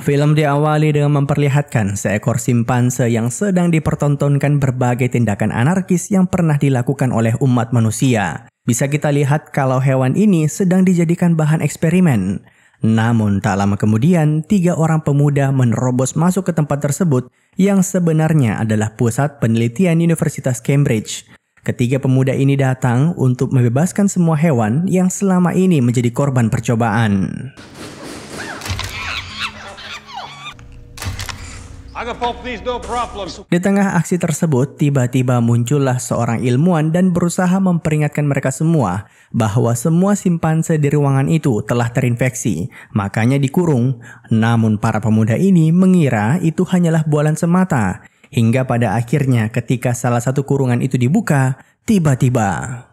Film diawali dengan memperlihatkan seekor simpanse yang sedang dipertontonkan berbagai tindakan anarkis yang pernah dilakukan oleh umat manusia. Bisa kita lihat kalau hewan ini sedang dijadikan bahan eksperimen. Namun tak lama kemudian, 3 orang pemuda menerobos masuk ke tempat tersebut yang sebenarnya adalah pusat penelitian Universitas Cambridge. Ketiga pemuda ini datang untuk membebaskan semua hewan yang selama ini menjadi korban percobaan. Di tengah aksi tersebut, tiba-tiba muncullah seorang ilmuwan dan berusaha memperingatkan mereka semua bahwa semua simpanse di ruangan itu telah terinfeksi, makanya dikurung. Namun para pemuda ini mengira itu hanyalah bualan semata, hingga pada akhirnya ketika salah satu kurungan itu dibuka, tiba-tiba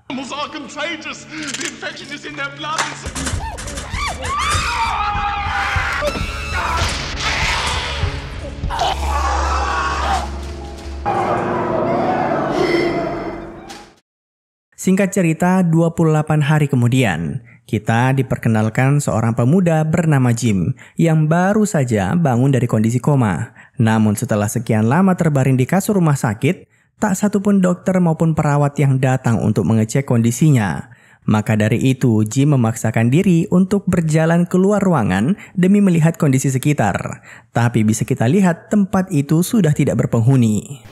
singkat cerita, 28 hari kemudian, kita diperkenalkan seorang pemuda bernama Jim yang baru saja bangun dari kondisi koma. Namun setelah sekian lama terbaring di kasur rumah sakit, tak satupun dokter maupun perawat yang datang untuk mengecek kondisinya. Maka dari itu, Jim memaksakan diri untuk berjalan keluar ruangan demi melihat kondisi sekitar. Tapi bisa kita lihat tempat itu sudah tidak berpenghuni.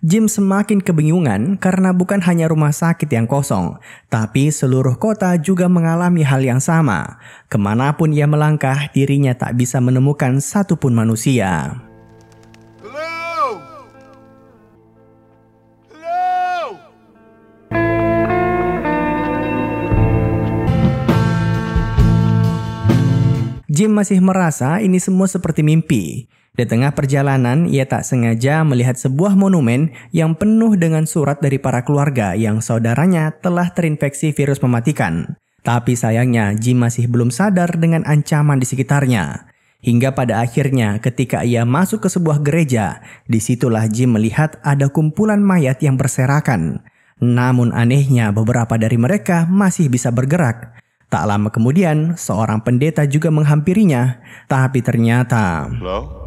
Jim semakin kebingungan karena bukan hanya rumah sakit yang kosong, tapi seluruh kota juga mengalami hal yang sama. Kemanapun ia melangkah, dirinya tak bisa menemukan satupun manusia. Hello? Hello? Jim masih merasa ini semua seperti mimpi. Di tengah perjalanan, ia tak sengaja melihat sebuah monumen yang penuh dengan surat dari para keluarga yang saudaranya telah terinfeksi virus mematikan. Tapi sayangnya, Jim masih belum sadar dengan ancaman di sekitarnya. Hingga pada akhirnya ketika ia masuk ke sebuah gereja, disitulah Jim melihat ada kumpulan mayat yang berserakan. Namun anehnya beberapa dari mereka masih bisa bergerak. Tak lama kemudian, seorang pendeta juga menghampirinya. Tapi ternyata... Hello?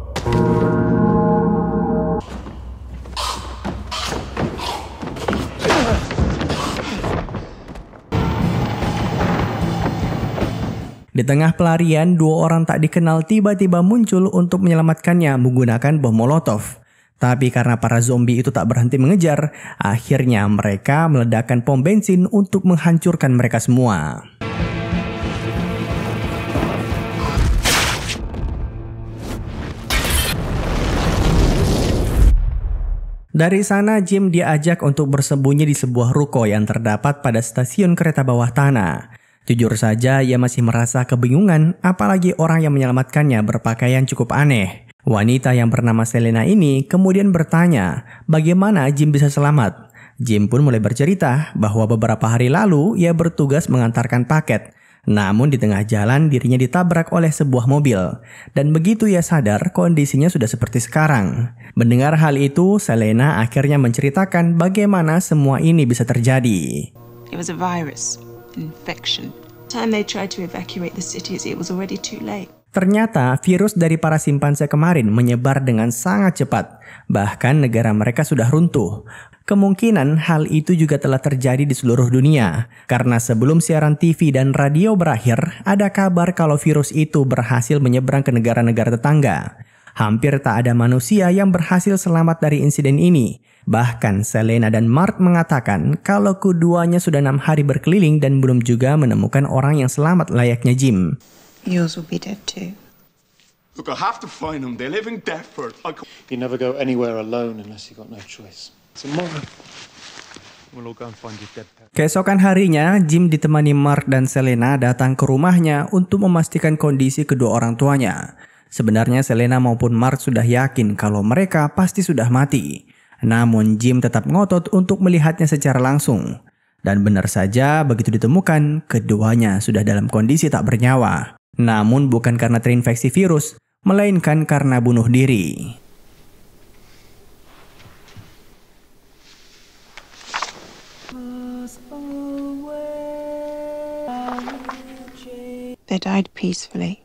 Di tengah pelarian, 2 orang tak dikenal tiba-tiba muncul untuk menyelamatkannya menggunakan bom molotov. Tapi karena para zombie itu tak berhenti mengejar, akhirnya mereka meledakkan pom bensin untuk menghancurkan mereka semua. Dari sana, Jim diajak untuk bersembunyi di sebuah ruko yang terdapat pada stasiun kereta bawah tanah. Jujur saja, ia masih merasa kebingungan, apalagi orang yang menyelamatkannya berpakaian cukup aneh. Wanita yang bernama Selena ini kemudian bertanya, bagaimana Jim bisa selamat? Jim pun mulai bercerita bahwa beberapa hari lalu ia bertugas mengantarkan paket. Namun di tengah jalan dirinya ditabrak oleh sebuah mobil. Dan begitu ia sadar kondisinya sudah seperti sekarang. Mendengar hal itu, Selena akhirnya menceritakan bagaimana semua ini bisa terjadi. It was a virus, infection. Time they tried to evacuate the cities, it was already too late. Ternyata virus dari para simpanse kemarin menyebar dengan sangat cepat. Bahkan negara mereka sudah runtuh. Kemungkinan hal itu juga telah terjadi di seluruh dunia. Karena sebelum siaran TV dan radio berakhir, ada kabar kalau virus itu berhasil menyeberang ke negara-negara tetangga. Hampir tak ada manusia yang berhasil selamat dari insiden ini. Bahkan Selena dan Mark mengatakan kalau keduanya sudah 6 hari berkeliling dan belum juga menemukan orang yang selamat layaknya Jim. Yours will be dead too. Look, I have to find them. They live in Deptford. You never go anywhere alone unless you got no choice. Tomorrow, we'll all go and find your dead parents. Keesokan harinya, Jim ditemani Mark dan Selena datang ke rumahnya untuk memastikan kondisi kedua orang tuanya. Sebenarnya Selena maupun Mark sudah yakin kalau mereka pasti sudah mati. Namun Jim tetap ngotot untuk melihatnya secara langsung. Dan benar saja begitu ditemukan, keduanya sudah dalam kondisi tak bernyawa. Namun bukan karena terinfeksi virus, melainkan karena bunuh diri. They died peacefully.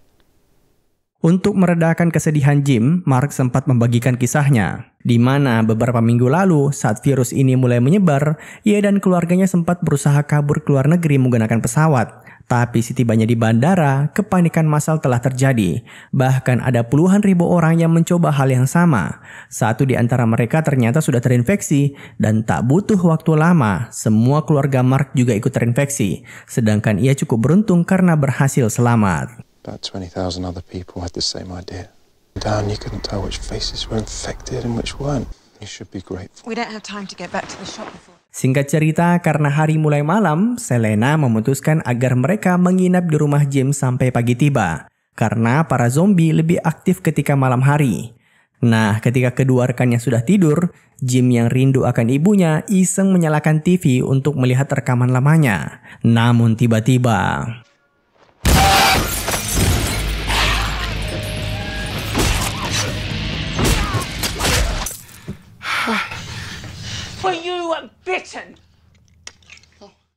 Untuk meredakan kesedihan Jim, Mark sempat membagikan kisahnya, di mana beberapa minggu lalu saat virus ini mulai menyebar, ia dan keluarganya sempat berusaha kabur ke luar negeri menggunakan pesawat. Tapi setibanya di bandara, kepanikan massal telah terjadi. Bahkan ada puluhan ribu orang yang mencoba hal yang sama. Satu di antara mereka ternyata sudah terinfeksi, dan tak butuh waktu lama, semua keluarga Mark juga ikut terinfeksi. Sedangkan ia cukup beruntung karena berhasil selamat. About 20,000 other people had the same idea. Down, you couldn't tell which faces were infected and which weren't. You should be grateful. We don't have time to get back to the shop before. Singkat cerita, karena hari mulai malam, Selena memutuskan agar mereka menginap di rumah Jim sampai pagi tiba. Karena para zombie lebih aktif ketika malam hari. Nah, ketika kedua rekannya sudah tidur, Jim yang rindu akan ibunya iseng menyalakan TV untuk melihat rekaman lamanya. Namun tiba-tiba...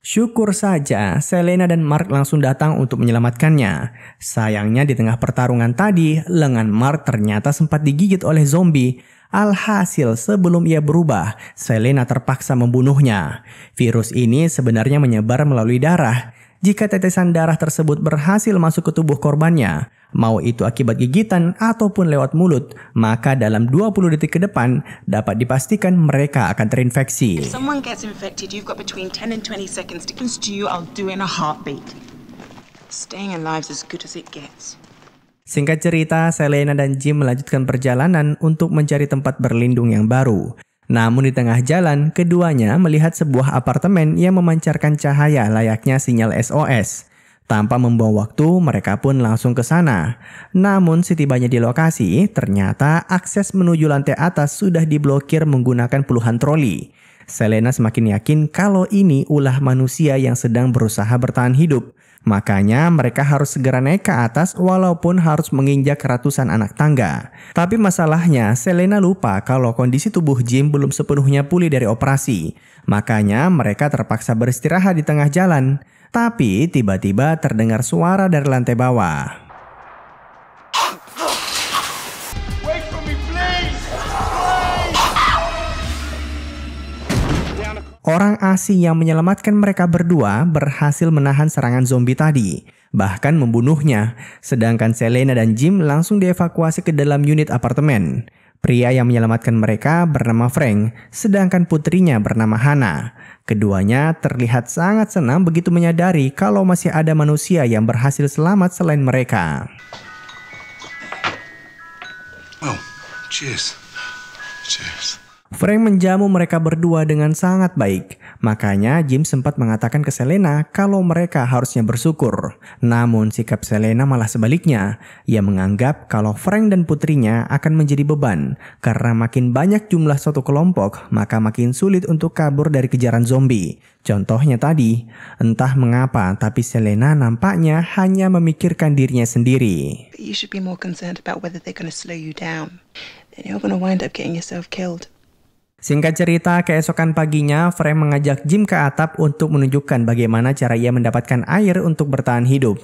Syukur saja, Selena dan Mark langsung datang untuk menyelamatkannya. Sayangnya di tengah pertarungan tadi, lengan Mark ternyata sempat digigit oleh zombie. Alhasil sebelum ia berubah, Selena terpaksa membunuhnya. Virus ini sebenarnya menyebar melalui darah. Jika tetesan darah tersebut berhasil masuk ke tubuh korbannya, mau itu akibat gigitan ataupun lewat mulut, maka dalam 20 detik ke depan dapat dipastikan mereka akan terinfeksi. If someone gets infected, you've got between 10 and 20 seconds to close to you. I'll do in a heartbeat. Staying alive is as good as it gets. Singkat cerita, Selena dan Jim melanjutkan perjalanan untuk mencari tempat berlindung yang baru. Namun di tengah jalan, keduanya melihat sebuah apartemen yang memancarkan cahaya layaknya sinyal SOS. Tanpa membuang waktu, mereka pun langsung ke sana. Namun setibanya di lokasi, ternyata akses menuju lantai atas sudah diblokir menggunakan puluhan troli. Selena semakin yakin kalau ini ulah manusia yang sedang berusaha bertahan hidup. Makanya mereka harus segera naik ke atas walaupun harus menginjak ratusan anak tangga. Tapi masalahnya Selena lupa kalau kondisi tubuh Jim belum sepenuhnya pulih dari operasi. Makanya mereka terpaksa beristirahat di tengah jalan. Tapi tiba-tiba terdengar suara dari lantai bawah. Wait for me, please! Orang asing yang menyelamatkan mereka berdua berhasil menahan serangan zombie tadi, bahkan membunuhnya. Sedangkan Selena dan Jim langsung dievakuasi ke dalam unit apartemen. Pria yang menyelamatkan mereka bernama Frank, sedangkan putrinya bernama Hannah. Keduanya terlihat sangat senang begitu menyadari kalau masih ada manusia yang berhasil selamat selain mereka. Well, cheers. Cheers. Frank menjamu mereka berdua dengan sangat baik. Makanya Jim sempat mengatakan ke Selena kalau mereka harusnya bersyukur. Namun sikap Selena malah sebaliknya. Ia menganggap kalau Frank dan putrinya akan menjadi beban. Karena makin banyak jumlah suatu kelompok, maka makin sulit untuk kabur dari kejaran zombie. Contohnya tadi, entah mengapa tapi Selena nampaknya hanya memikirkan dirinya sendiri. But you should be more concerned about whether they're going to slow you down. Then you're going to wind up getting yourself killed. Singkat cerita, keesokan paginya, Frank mengajak Jim ke atap untuk menunjukkan bagaimana cara ia mendapatkan air untuk bertahan hidup.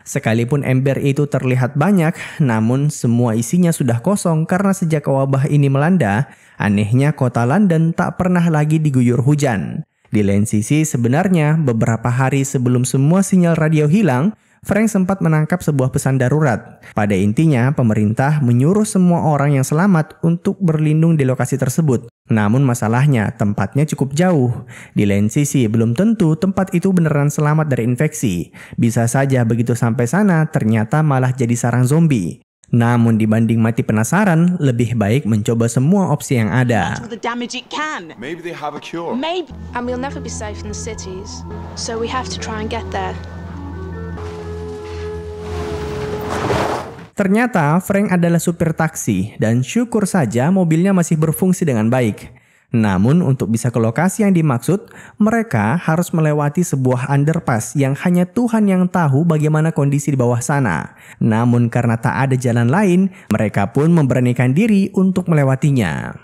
Sekalipun ember itu terlihat banyak, namun semua isinya sudah kosong karena sejak wabah ini melanda, anehnya kota London tak pernah lagi diguyur hujan. Di lain sisi, sebenarnya beberapa hari sebelum semua sinyal radio hilang, Frank sempat menangkap sebuah pesan darurat. Pada intinya, pemerintah menyuruh semua orang yang selamat untuk berlindung di lokasi tersebut. Namun masalahnya, tempatnya cukup jauh. Di lain sisi, belum tentu tempat itu beneran selamat dari infeksi. Bisa saja begitu sampai sana, ternyata malah jadi sarang zombie. Namun dibanding mati penasaran, lebih baik mencoba semua opsi yang ada. All the damage it can. Maybe they have a cure. Maybe. And we'll never be safe in the cities, so we have to try and get there. Ternyata Frank adalah supir taksi dan syukur saja mobilnya masih berfungsi dengan baik. Namun untuk bisa ke lokasi yang dimaksud, mereka harus melewati sebuah underpass yang hanya Tuhan yang tahu bagaimana kondisi di bawah sana. Namun karena tak ada jalan lain, mereka pun memberanikan diri untuk melewatinya.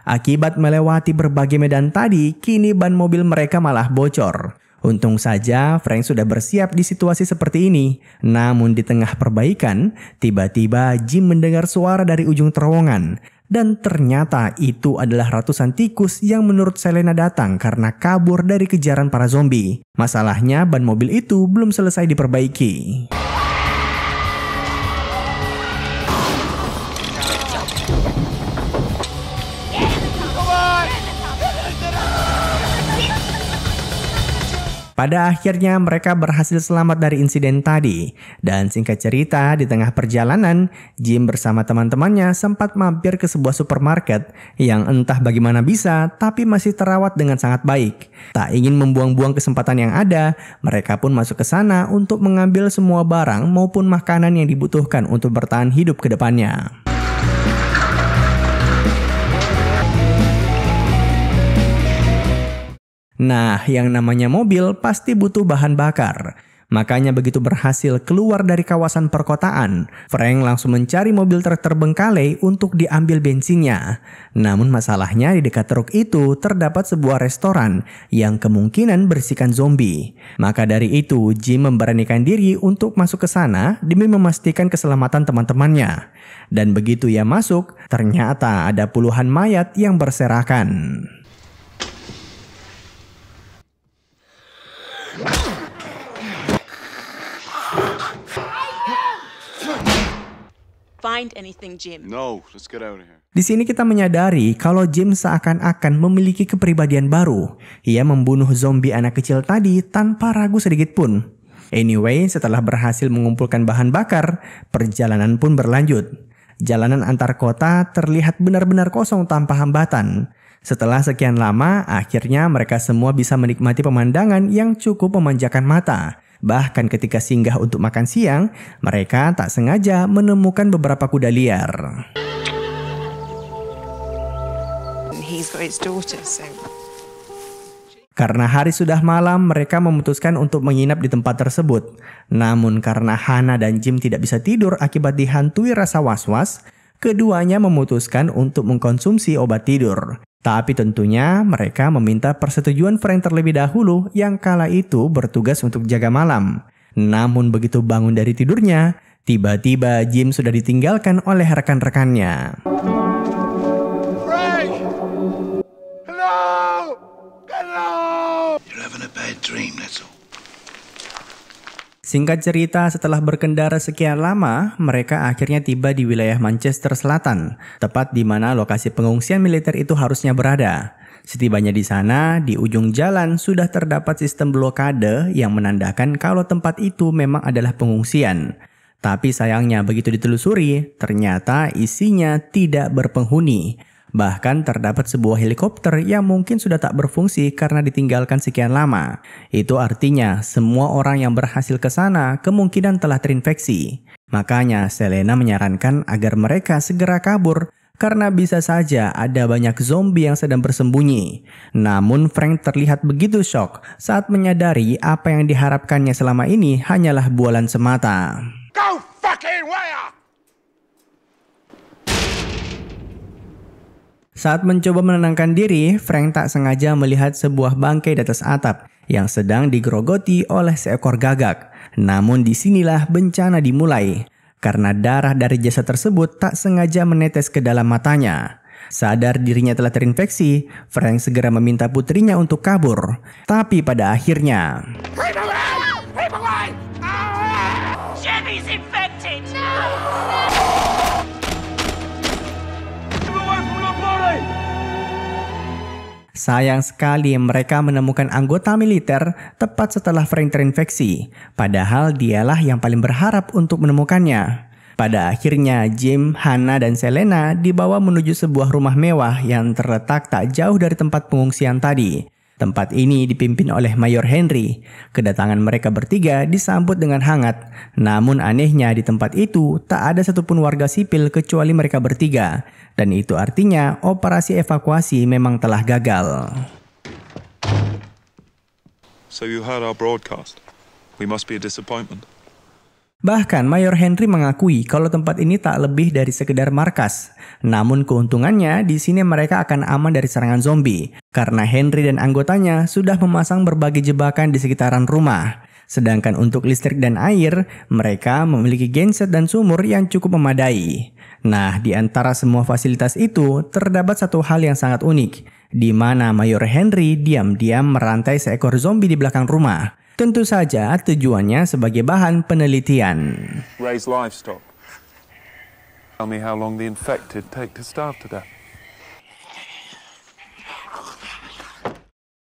Akibat melewati berbagai medan tadi, kini ban mobil mereka malah bocor. Untung saja Frank sudah bersiap di situasi seperti ini. Namun di tengah perbaikan, tiba-tiba Jim mendengar suara dari ujung terowongan. Dan ternyata itu adalah ratusan tikus yang menurut Selena datang karena kabur dari kejaran para zombie. Masalahnya ban mobil itu belum selesai diperbaiki. Pada akhirnya mereka berhasil selamat dari insiden tadi. Dan singkat cerita, di tengah perjalanan, Jim bersama teman-temannya sempat mampir ke sebuah supermarket yang entah bagaimana bisa, tapi masih terawat dengan sangat baik. Tak ingin membuang-buang kesempatan yang ada, mereka pun masuk ke sana untuk mengambil semua barang maupun makanan yang dibutuhkan untuk bertahan hidup ke depannya. Nah, yang namanya mobil pasti butuh bahan bakar. Makanya begitu berhasil keluar dari kawasan perkotaan, Frank langsung mencari mobil truk terbengkalai untuk diambil bensinnya. Namun masalahnya di dekat truk itu terdapat sebuah restoran yang kemungkinan berisikan zombie. Maka dari itu, Jim memberanikan diri untuk masuk ke sana demi memastikan keselamatan teman-temannya. Dan begitu ia masuk, ternyata ada puluhan mayat yang berserakan. Find anything, Jim? No, let's get out of here. Di sini kita menyadari kalau Jim seakan-akan memiliki kepribadian baru. Ia membunuh zombie anak kecil tadi tanpa ragu sedikit pun. Anyway, setelah berhasil mengumpulkan bahan bakar, perjalanan pun berlanjut. Jalanan antar kota terlihat benar-benar kosong tanpa hambatan. Setelah sekian lama, akhirnya mereka semua bisa menikmati pemandangan yang cukup memanjakan mata. Bahkan ketika singgah untuk makan siang, mereka tak sengaja menemukan beberapa kuda liar. He's got his daughter, so... Karena hari sudah malam, mereka memutuskan untuk menginap di tempat tersebut. Namun karena Hannah dan Jim tidak bisa tidur akibat dihantui rasa was-was, keduanya memutuskan untuk mengkonsumsi obat tidur. Tapi tentunya mereka meminta persetujuan Frank terlebih dahulu yang kala itu bertugas untuk jaga malam. Namun begitu bangun dari tidurnya, tiba-tiba Jim sudah ditinggalkan oleh rekan-rekannya. Frank! Hello! Hello! You're having a bad dream, that's all. Singkat cerita, setelah berkendara sekian lama, mereka akhirnya tiba di wilayah Manchester Selatan, tepat di mana lokasi pengungsian militer itu harusnya berada. Setibanya di sana, di ujung jalan sudah terdapat sistem blokade yang menandakan kalau tempat itu memang adalah pengungsian. Tapi sayangnya begitu ditelusuri, ternyata isinya tidak berpenghuni. Bahkan terdapat sebuah helikopter yang mungkin sudah tak berfungsi karena ditinggalkan sekian lama. Itu artinya semua orang yang berhasil ke sana kemungkinan telah terinfeksi. Makanya Selena menyarankan agar mereka segera kabur karena bisa saja ada banyak zombie yang sedang bersembunyi. Namun Frank terlihat begitu shock saat menyadari apa yang diharapkannya selama ini hanyalah bualan semata. Go fucking where? Saat mencoba menenangkan diri, Frank tak sengaja melihat sebuah bangkai di atas atap yang sedang digerogoti oleh seekor gagak. Namun disinilah bencana dimulai, karena darah dari jasad tersebut tak sengaja menetes ke dalam matanya. Sadar dirinya telah terinfeksi, Frank segera meminta putrinya untuk kabur. Tapi pada akhirnya... Jenny's infected! Sayang sekali mereka menemukan anggota militer tepat setelah Frank terinfeksi. Padahal dialah yang paling berharap untuk menemukannya. Pada akhirnya Jim, Hannah, dan Selena dibawa menuju sebuah rumah mewah yang terletak tak jauh dari tempat pengungsian tadi. Tempat ini dipimpin oleh Mayor Henry. Kedatangan mereka bertiga disambut dengan hangat. Namun anehnya di tempat itu tak ada satupun warga sipil kecuali mereka bertiga. Dan itu artinya operasi evakuasi memang telah gagal. So you heard our broadcast. We must be a disappointment. Bahkan Mayor Henry mengakui kalau tempat ini tak lebih dari sekedar markas. Namun keuntungannya di sini mereka akan aman dari serangan zombie karena Henry dan anggotanya sudah memasang berbagai jebakan di sekitaran rumah. Sedangkan untuk listrik dan air, mereka memiliki genset dan sumur yang cukup memadai. Nah, di antara semua fasilitas itu terdapat satu hal yang sangat unik, di mana Mayor Henry diam-diam merantai seekor zombie di belakang rumah. Tentu saja tujuannya sebagai bahan penelitian. Raise livestock. Tell me how long the infected take to starve to death.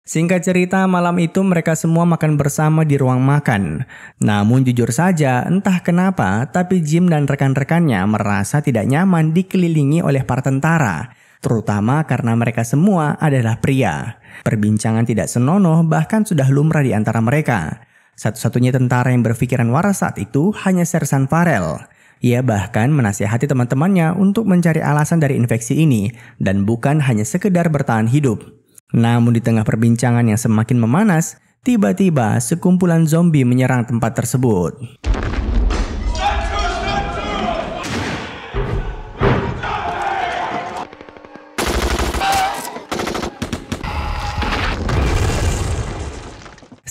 Singkat cerita, malam itu mereka semua makan bersama di ruang makan. Namun jujur saja, entah kenapa, tapi Jim dan rekan-rekannya merasa tidak nyaman dikelilingi oleh para tentara. Terutama karena mereka semua adalah pria. Perbincangan tidak senonoh bahkan sudah lumrah di antara mereka. Satu-satunya tentara yang berpikiran waras saat itu hanya Sersan Farrell. Ia bahkan menasihati teman-temannya untuk mencari alasan dari infeksi ini dan bukan hanya sekedar bertahan hidup. Namun di tengah perbincangan yang semakin memanas, tiba-tiba sekumpulan zombie menyerang tempat tersebut.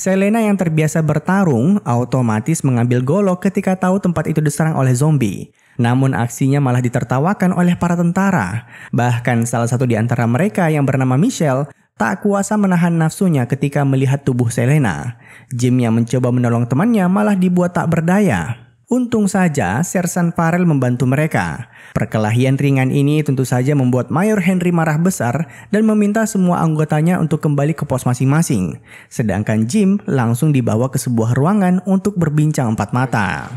Selena yang terbiasa bertarung otomatis mengambil golok ketika tahu tempat itu diserang oleh zombie. Namun aksinya malah ditertawakan oleh para tentara. Bahkan salah satu di antara mereka yang bernama Michelle tak kuasa menahan nafsunya ketika melihat tubuh Selena. Jim yang mencoba menolong temannya malah dibuat tak berdaya. Untung saja Sersan Farrell membantu mereka. Perkelahian ringan ini tentu saja membuat Mayor Henry marah besar dan meminta semua anggotanya untuk kembali ke pos masing-masing. Sedangkan Jim langsung dibawa ke sebuah ruangan untuk berbincang empat mata.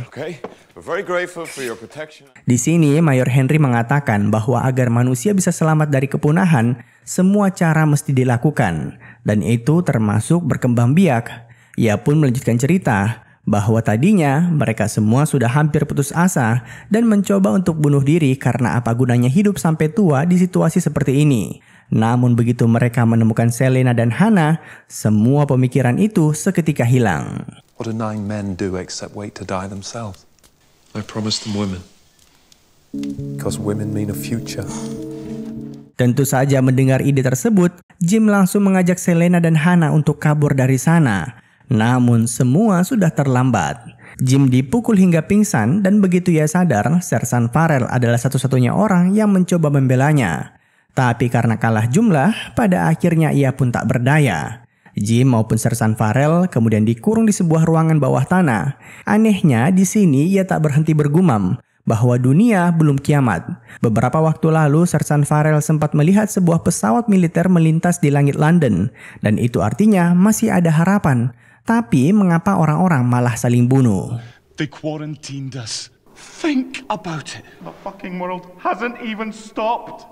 Di sini Mayor Henry mengatakan bahwa agar manusia bisa selamat dari kepunahan, semua cara mesti dilakukan. Dan itu termasuk berkembang biak. Ia pun melanjutkan cerita bahwa tadinya mereka semua sudah hampir putus asa dan mencoba untuk bunuh diri karena apa gunanya hidup sampai tua di situasi seperti ini. Namun begitu mereka menemukan Selena dan Hannah, semua pemikiran itu seketika hilang. What do 9 men do except wait to die themselves? I promised them women. Because women mean a future. Tentu saja mendengar ide tersebut, Jim langsung mengajak Selena dan Hannah untuk kabur dari sana. Namun semua sudah terlambat. Jim dipukul hingga pingsan dan begitu ia sadar, Sersan Farrell adalah satu-satunya orang yang mencoba membelanya. Tapi karena kalah jumlah, pada akhirnya ia pun tak berdaya. Jim maupun Sersan Farrell kemudian dikurung di sebuah ruangan bawah tanah. Anehnya di sini ia tak berhenti bergumam bahwa dunia belum kiamat. Beberapa waktu lalu Sersan Farrell sempat melihat sebuah pesawat militer melintas di langit London. Dan itu artinya masih ada harapan. Tapi mengapa orang-orang malah saling bunuh? They quarantined us. Think about it. The fucking world hasn't even stopped.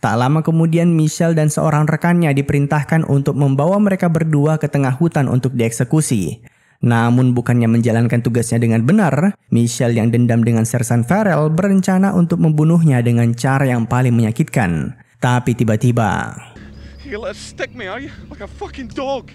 Tak lama kemudian Michelle dan seorang rekannya diperintahkan untuk membawa mereka berdua ke tengah hutan untuk dieksekusi. Namun bukannya menjalankan tugasnya dengan benar, Michelle yang dendam dengan Sersan Farrell berencana untuk membunuhnya dengan cara yang paling menyakitkan. Tapi tiba-tiba, You let us stick me, are you? Like a fucking dog.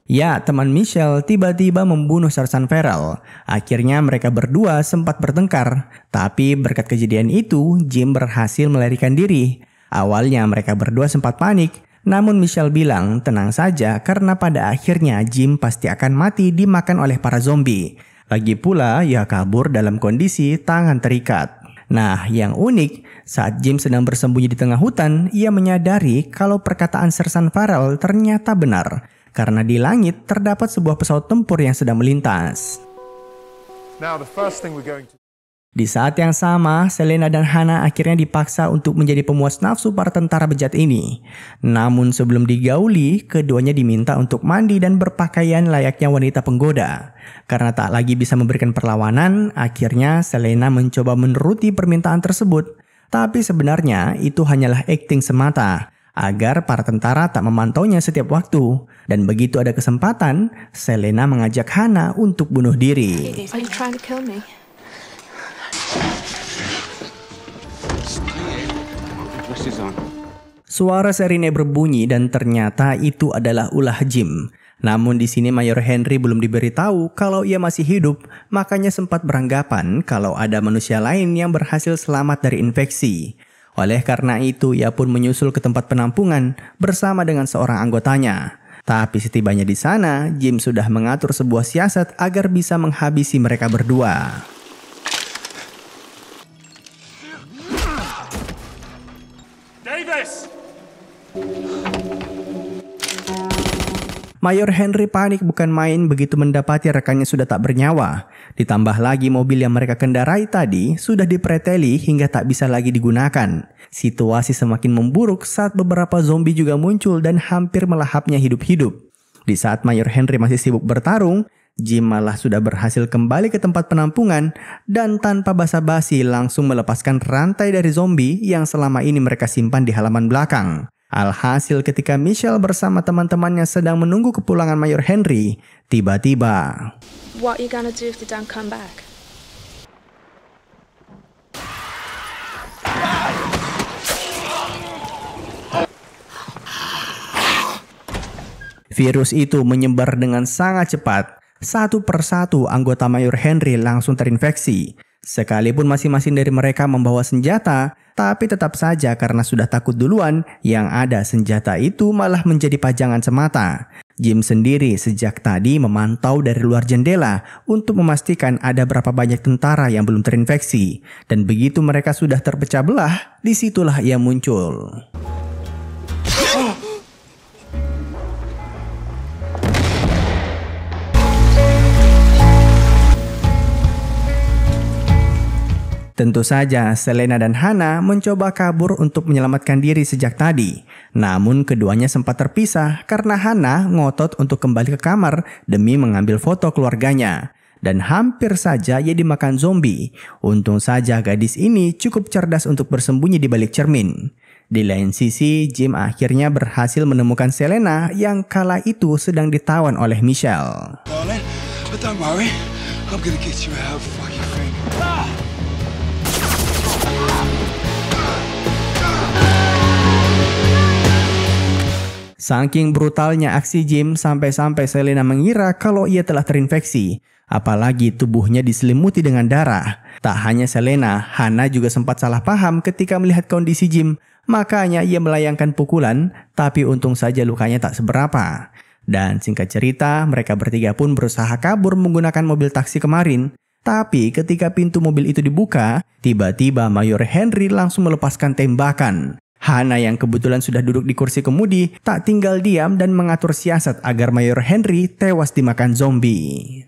ya, teman Michelle tiba-tiba membunuh Sersan Farrell. Akhirnya mereka berdua sempat bertengkar. Tapi berkat kejadian itu, Jim berhasil melarikan diri. Awalnya mereka berdua sempat panik. Namun Michelle bilang tenang saja karena pada akhirnya Jim pasti akan mati dimakan oleh para zombie. Lagi pula ia kabur dalam kondisi tangan terikat. Nah, yang unik, saat Jim sedang bersembunyi di tengah hutan, ia menyadari kalau perkataan Sersan Farrell ternyata benar. Karena di langit terdapat sebuah pesawat tempur yang sedang melintas. Di saat yang sama, Selena dan Hannah akhirnya dipaksa untuk menjadi pemuas nafsu para tentara bejat ini. Namun sebelum digauli, keduanya diminta untuk mandi dan berpakaian layaknya wanita penggoda. Karena tak lagi bisa memberikan perlawanan, akhirnya Selena mencoba menuruti permintaan tersebut. Tapi sebenarnya itu hanyalah akting semata, agar para tentara tak memantaunya setiap waktu. Dan begitu ada kesempatan, Selena mengajak Hannah untuk bunuh diri. Are you trying to kill me? Suara sirine berbunyi dan ternyata itu adalah ulah Jim. Namun di sini Mayor Henry belum diberitahu kalau ia masih hidup, makanya sempat beranggapan kalau ada manusia lain yang berhasil selamat dari infeksi. Oleh karena itu, ia pun menyusul ke tempat penampungan bersama dengan seorang anggotanya. Tapi setibanya di sana, Jim sudah mengatur sebuah siasat agar bisa menghabisi mereka berdua. Davis! Mayor Henry panik bukan main begitu mendapati rekannya sudah tak bernyawa. Ditambah lagi mobil yang mereka kendarai tadi sudah dipreteli hingga tak bisa lagi digunakan. Situasi semakin memburuk saat beberapa zombie juga muncul dan hampir melahapnya hidup-hidup. Di saat Mayor Henry masih sibuk bertarung, Jim malah sudah berhasil kembali ke tempat penampungan dan tanpa basa-basi langsung melepaskan rantai dari zombie yang selama ini mereka simpan di halaman belakang. Alhasil ketika Michelle bersama teman-temannya sedang menunggu kepulangan Mayor Henry, tiba-tiba... What are you gonna do if they don't come back? Virus itu menyebar dengan sangat cepat. Satu persatu anggota Mayor Henry langsung terinfeksi. Sekalipun masing-masing dari mereka membawa senjata, tapi tetap saja karena sudah takut duluan, yang ada senjata itu malah menjadi pajangan semata. Jim sendiri sejak tadi memantau dari luar jendela untuk memastikan ada berapa banyak tentara yang belum terinfeksi. Dan begitu mereka sudah terpecah belah, disitulah ia muncul. Tentu saja Selena dan Hannah mencoba kabur untuk menyelamatkan diri sejak tadi. Namun keduanya sempat terpisah karena Hannah ngotot untuk kembali ke kamar demi mengambil foto keluarganya. Dan hampir saja ia dimakan zombie. Untung saja gadis ini cukup cerdas untuk bersembunyi di balik cermin. Di lain sisi, Jim akhirnya berhasil menemukan Selena yang kala itu sedang ditawan oleh Michelle. Darling, but don't worry. I'm gonna get you out of fucking thing. Saking brutalnya aksi Jim sampai-sampai Selena mengira kalau ia telah terinfeksi. Apalagi tubuhnya diselimuti dengan darah. Tak hanya Selena, Hannah juga sempat salah paham ketika melihat kondisi Jim. Makanya ia melayangkan pukulan, tapi untung saja lukanya tak seberapa. Dan singkat cerita, mereka bertiga pun berusaha kabur menggunakan mobil taksi kemarin. Tapi ketika pintu mobil itu dibuka, tiba-tiba Mayor Henry langsung melepaskan tembakan. Hannah yang kebetulan sudah duduk di kursi kemudi tak tinggal diam dan mengatur siasat agar Mayor Henry tewas dimakan zombie.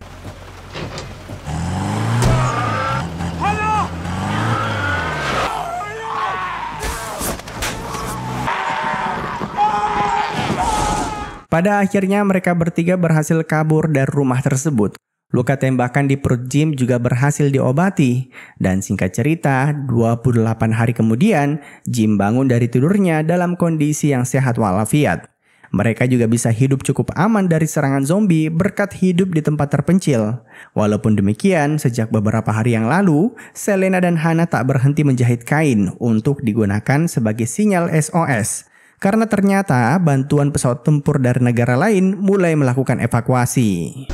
Pada akhirnya mereka bertiga berhasil kabur dari rumah tersebut. Luka tembakan di perut Jim juga berhasil diobati. Dan singkat cerita, 28 hari kemudian, Jim bangun dari tidurnya dalam kondisi yang sehat walafiat. Mereka juga bisa hidup cukup aman dari serangan zombie berkat hidup di tempat terpencil. Walaupun demikian, sejak beberapa hari yang lalu, Selena dan Hannah tak berhenti menjahit kain untuk digunakan sebagai sinyal SOS. Karena ternyata bantuan pesawat tempur dari negara lain mulai melakukan evakuasi.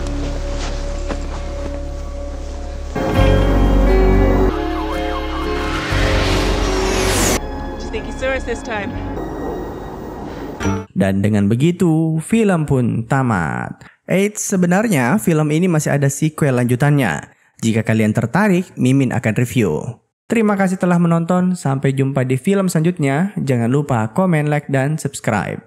Dan dengan begitu, film pun tamat. Eits, sebenarnya film ini masih ada sequel lanjutannya. Jika kalian tertarik, Mimin akan review. Terima kasih telah menonton, sampai jumpa di film selanjutnya. Jangan lupa komen, like, dan subscribe.